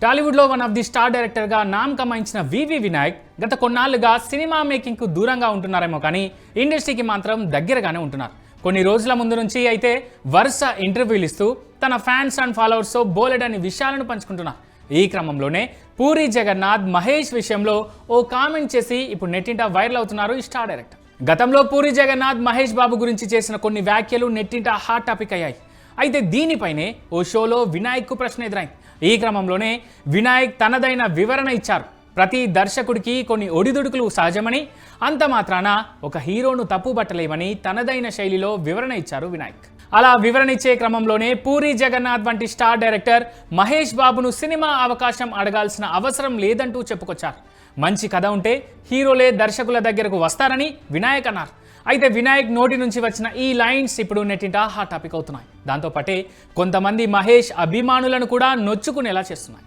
టాలీవుడ్లో one of the star డైరెక్టర్గా నామ్ కమాయించిన వివి వినాయక్ గత కొన్నాళ్లుగా సినిమా మేకింగ్కు దూరంగా ఉంటున్నారేమో కానీ ఇండస్ట్రీకి మాత్రం దగ్గరగానే ఉంటున్నారు. కొన్ని రోజుల ముందు నుంచి అయితే వరుస ఇంటర్వ్యూలు ఇస్తూ తన ఫ్యాన్స్ అండ్ ఫాలోవర్స్తో బోలెడని విషయాలను పంచుకుంటున్నారు. ఈ క్రమంలోనే పూరి జగన్నాథ్ మహేష్ విషయంలో ఓ కామెంట్ చేసి ఇప్పుడు నెట్టింట వైరల్ అవుతున్నారు ఈ స్టార్ డైరెక్టర్. గతంలో పూరి జగన్నాథ్ మహేష్ బాబు గురించి చేసిన కొన్ని వ్యాఖ్యలు నెట్టింట హాట్ టాపిక్ అయ్యాయి. అయితే దీనిపైనే ఓ షోలో వినాయక్కు ప్రశ్న ఎదురైంది. ఈ క్రమంలోనే వినాయక్ తనదైన వివరణ ఇచ్చారు. ప్రతి దర్శకుడికి కొన్ని ఒడిదుడుకులు సహజమని, అంత మాత్రాన ఒక హీరోను తప్పుబట్టలేమని తనదైన శైలిలో వివరణ ఇచ్చారు వినాయక్. అలా వివరణ ఇచ్చే క్రమంలోనే పూరి జగన్నాథ్ వంటి స్టార్ డైరెక్టర్ మహేష్ బాబును సినిమా అవకాశం అడగాల్సిన అవసరం లేదంటూ చెప్పుకొచ్చారు. మంచి కథ ఉంటే హీరోలే దర్శకుల దగ్గరకు వస్తారని వినాయక్ అన్నారు. అయితే వినాయక్ నోటి నుంచి వచ్చిన ఈ లైన్స్ ఇప్పుడు నెట్టింట హాట్ టాపిక్ అవుతున్నాయి. దాంతోపాటే కొంతమంది మహేష్ అభిమానులను కూడా నొచ్చుకునేలా చేస్తున్నాయి.